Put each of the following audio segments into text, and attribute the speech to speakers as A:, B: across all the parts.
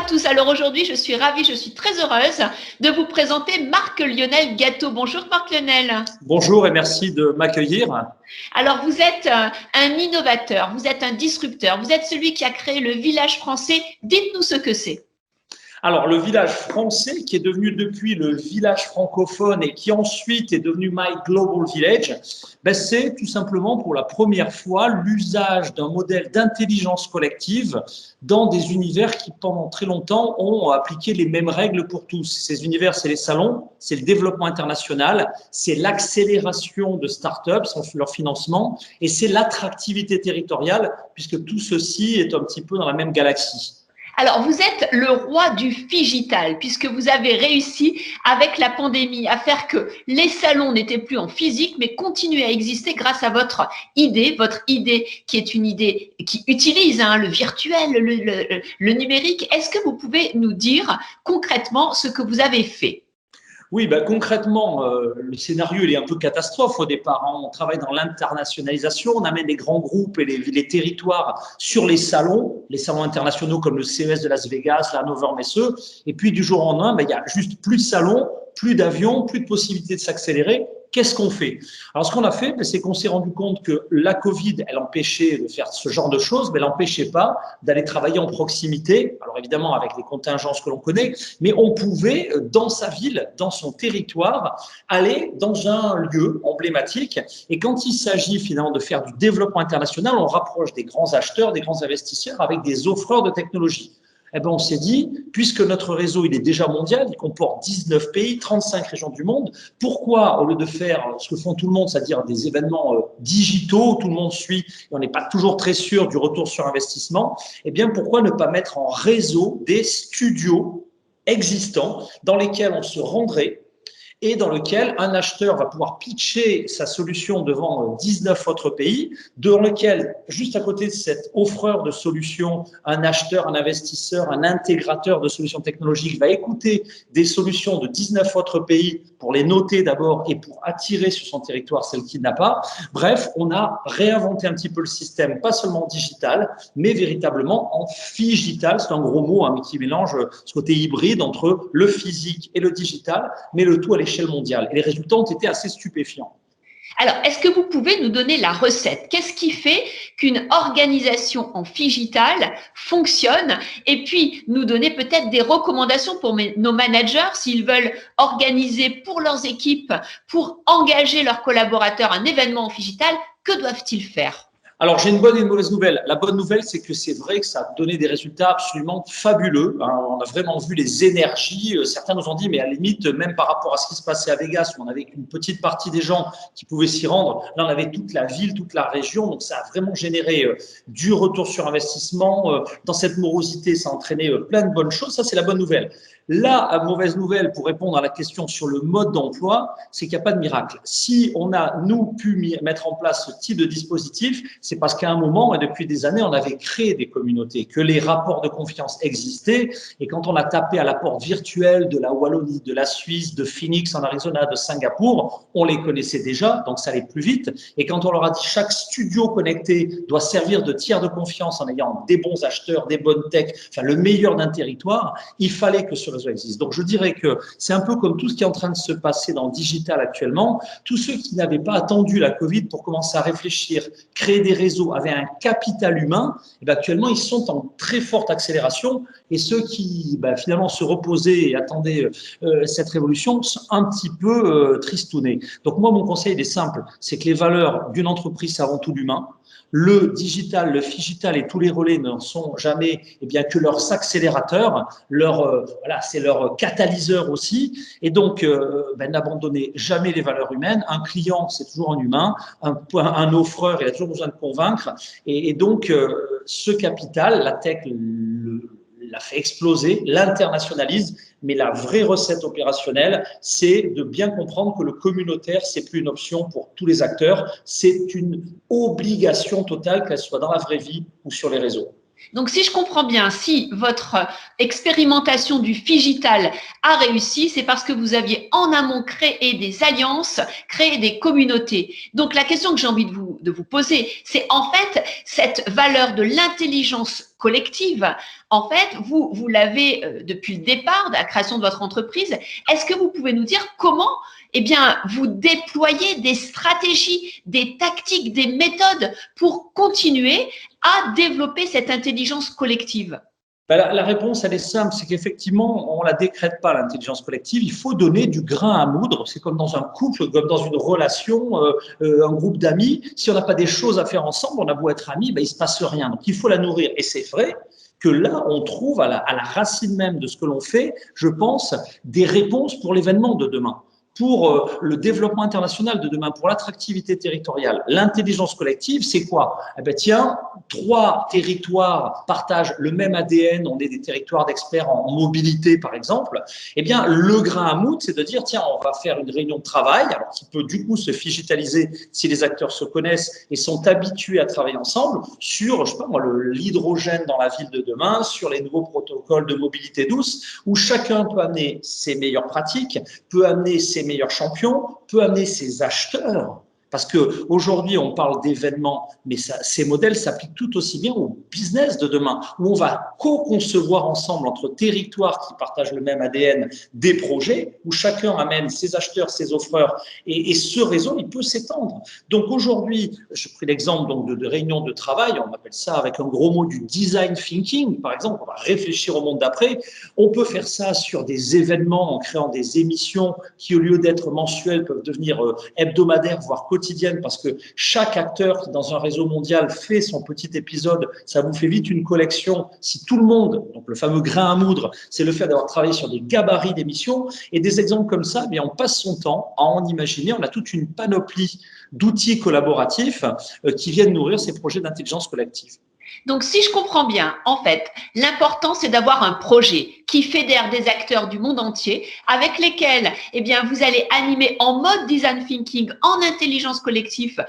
A: tous. Alors aujourd'hui, je suis ravie, je suis très heureuse de vous présenter Marc-Lionel Gâteau. Bonjour Marc-Lionel.
B: Bonjour et merci de m'accueillir.
A: Alors vous êtes un innovateur, vous êtes un disrupteur, vous êtes celui qui a créé le village français. Dites-nous ce que c'est.
B: Alors, le village français, qui est devenu depuis le village francophone et qui ensuite est devenu My Global Village, c'est tout simplement pour la première fois l'usage d'un modèle d'intelligence collective dans des univers qui, pendant très longtemps, ont appliqué les mêmes règles pour tous. Ces univers, c'est les salons, c'est le développement international, c'est l'accélération de start-up, leur financement, et c'est l'attractivité territoriale, puisque tout ceci est un petit peu dans la même galaxie.
A: Alors, vous êtes le roi du figital, puisque vous avez réussi, avec la pandémie, à faire que les salons n'étaient plus en physique, mais continuaient à exister grâce à votre idée qui est une idée qui utilise le virtuel, le numérique. Est-ce que vous pouvez nous dire concrètement ce que vous avez fait ?
B: Oui, concrètement, le scénario il est un peu catastrophe au départ. On travaille dans l'internationalisation, on amène les grands groupes et les territoires sur les salons internationaux comme le CES de Las Vegas, la Hannover Messe, et puis du jour au lendemain, il y a juste plus de salons, plus d'avions, plus de possibilités de s'accélérer. Qu'est-ce qu'on fait? Alors, ce qu'on a fait, c'est qu'on s'est rendu compte que la Covid, elle empêchait de faire ce genre de choses, mais elle n'empêchait pas d'aller travailler en proximité. Alors, évidemment, avec les contingences que l'on connaît, mais on pouvait, dans sa ville, dans son territoire, aller dans un lieu emblématique. Et quand il s'agit finalement de faire du développement international, on rapproche des grands acheteurs, des grands investisseurs avec des offreurs de technologie. On s'est dit, puisque notre réseau il est déjà mondial, il comporte 19 pays, 35 régions du monde, pourquoi, au lieu de faire ce que font tout le monde, c'est-à-dire des événements digitaux où tout le monde suit et on n'est pas toujours très sûr du retour sur investissement, pourquoi ne pas mettre en réseau des studios existants dans lesquels on se rendrait et dans lequel un acheteur va pouvoir pitcher sa solution devant 19 autres pays, dans lequel, juste à côté de cet offreur de solutions, un acheteur, un investisseur, un intégrateur de solutions technologiques va écouter des solutions de 19 autres pays pour les noter d'abord et pour attirer sur son territoire celle qu'il n'a pas. Bref, on a réinventé un petit peu le système, pas seulement digital, mais véritablement en figital. C'est un gros mot mais qui mélange ce côté hybride entre le physique et le digital, mais le tout à l'échelle mondiale. Et les résultats ont été assez stupéfiants.
A: Alors, est-ce que vous pouvez nous donner la recette? Qu'est-ce qui fait qu'une organisation en figital fonctionne? Et puis, nous donner peut-être des recommandations pour nos managers s'ils veulent organiser pour leurs équipes, pour engager leurs collaborateurs un événement en figital, que doivent-ils faire?
B: Alors, j'ai une bonne et une mauvaise nouvelle. La bonne nouvelle, c'est que c'est vrai que ça a donné des résultats absolument fabuleux. On a vraiment vu les énergies. Certains nous ont dit, mais à la limite, même par rapport à ce qui se passait à Vegas, où on avait qu'une petite partie des gens qui pouvaient s'y rendre, là, on avait toute la ville, toute la région. Donc, ça a vraiment généré du retour sur investissement. Dans cette morosité, ça a entraîné plein de bonnes choses. Ça, c'est la bonne nouvelle. La mauvaise nouvelle, pour répondre à la question sur le mode d'emploi, c'est qu'il n'y a pas de miracle. Si on a, nous, pu mettre en place ce type de dispositif, c'est parce qu'à un moment, et depuis des années, on avait créé des communautés, que les rapports de confiance existaient. Et quand on a tapé à la porte virtuelle de la Wallonie, de la Suisse, de Phoenix en Arizona, de Singapour, on les connaissait déjà, donc ça allait plus vite. Et quand on leur a dit chaque studio connecté doit servir de tiers de confiance en ayant des bons acheteurs, des bonnes techs, enfin le meilleur d'un territoire, il fallait que ce réseau existe. Donc je dirais que c'est un peu comme tout ce qui est en train de se passer dans le digital actuellement. Tous ceux qui n'avaient pas attendu la Covid pour commencer à réfléchir, créer des réseaux avaient un capital humain, et actuellement ils sont en très forte accélération, et ceux qui finalement se reposaient et attendaient cette révolution sont un petit peu tristounés. Donc moi mon conseil il est simple, c'est que les valeurs d'une entreprise c'est avant tout l'humain. Le digital, le figital et tous les relais ne sont jamais que leurs accélérateurs, c'est leur catalyseur aussi. Et donc, n'abandonnez jamais les valeurs humaines. Un client, c'est toujours un humain. Un offreur, il a toujours besoin de convaincre. Et donc, ce capital, la tech l'a fait exploser, l'internationalise, mais la vraie recette opérationnelle, c'est de bien comprendre que le communautaire, c'est plus une option pour tous les acteurs, c'est une obligation totale, qu'elle soit dans la vraie vie ou sur les réseaux.
A: Donc, si je comprends bien, si votre expérimentation du figital a réussi, c'est parce que vous aviez en amont créé des alliances, créé des communautés. Donc, la question que j'ai envie de vous poser, c'est en fait cette valeur de l'intelligence collective. En fait, vous l'avez depuis le départ de la création de votre entreprise. Est-ce que vous pouvez nous dire comment vous déployez des stratégies, des tactiques, des méthodes pour continuer à développer cette intelligence collective?
B: La réponse, elle est simple, c'est qu'effectivement, on ne la décrète pas, l'intelligence collective. Il faut donner du grain à moudre. C'est comme dans un couple, comme dans une relation, un groupe d'amis. Si on n'a pas des choses à faire ensemble, on a beau être amis, il ne se passe rien. Donc, il faut la nourrir. Et c'est vrai que là, on trouve à la racine même de ce que l'on fait, je pense, des réponses pour l'événement de demain, pour le développement international de demain, pour l'attractivité territoriale. L'intelligence collective, c'est quoi? Tiens, 3 territoires partagent le même ADN, on est des territoires d'experts en mobilité, par exemple. Le grain à moudre, c'est de dire, tiens, on va faire une réunion de travail, alors qui peut du coup se digitaliser si les acteurs se connaissent et sont habitués à travailler ensemble sur, je sais pas moi, l'hydrogène dans la ville de demain, sur les nouveaux protocoles de mobilité douce, où chacun peut amener ses meilleures pratiques, peut amener ses meilleurs champions, peut amener ses acheteurs. Parce qu'aujourd'hui, on parle d'événements, mais ces modèles s'appliquent tout aussi bien au business de demain, où on va co-concevoir ensemble entre territoires qui partagent le même ADN des projets, où chacun amène ses acheteurs, ses offreurs, et ce réseau, il peut s'étendre. Donc aujourd'hui, je pris l'exemple donc de réunions de travail, on appelle ça avec un gros mot du design thinking, par exemple, on va réfléchir au monde d'après. On peut faire ça sur des événements en créant des émissions qui, au lieu d'être mensuelles, peuvent devenir hebdomadaires, voire quotidiennes, parce que chaque acteur qui, dans un réseau mondial, fait son petit épisode, ça vous fait vite une collection. Si tout le monde, donc le fameux grain à moudre, c'est le fait d'avoir travaillé sur des gabarits d'émissions, et des exemples comme ça, on passe son temps à en imaginer. On a toute une panoplie d'outils collaboratifs qui viennent nourrir ces projets d'intelligence collective.
A: Donc, si je comprends bien, en fait, l'important, c'est d'avoir un projet qui fédère des acteurs du monde entier avec lesquels, vous allez animer en mode design thinking, en intelligence collective,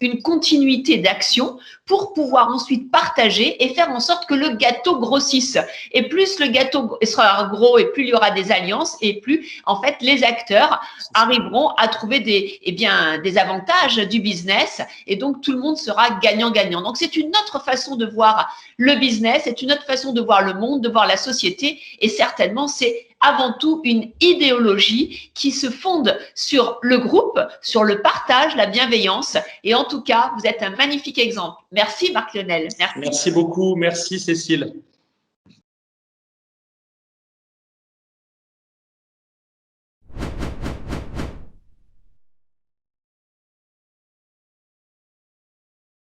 A: une continuité d'action pour pouvoir ensuite partager et faire en sorte que le gâteau grossisse. Et plus le gâteau sera gros et plus il y aura des alliances et plus, en fait, les acteurs arriveront à trouver des avantages du business et donc tout le monde sera gagnant-gagnant. Donc, c'est une autre façon de voir le business, c'est une autre façon de voir le monde, de voir la société et certainement, c'est avant tout une idéologie qui se fonde sur le groupe, sur le partage, la bienveillance. Et en tout cas, vous êtes un magnifique exemple. Merci Marc-Lionel.
B: Merci beaucoup. Merci Cécile.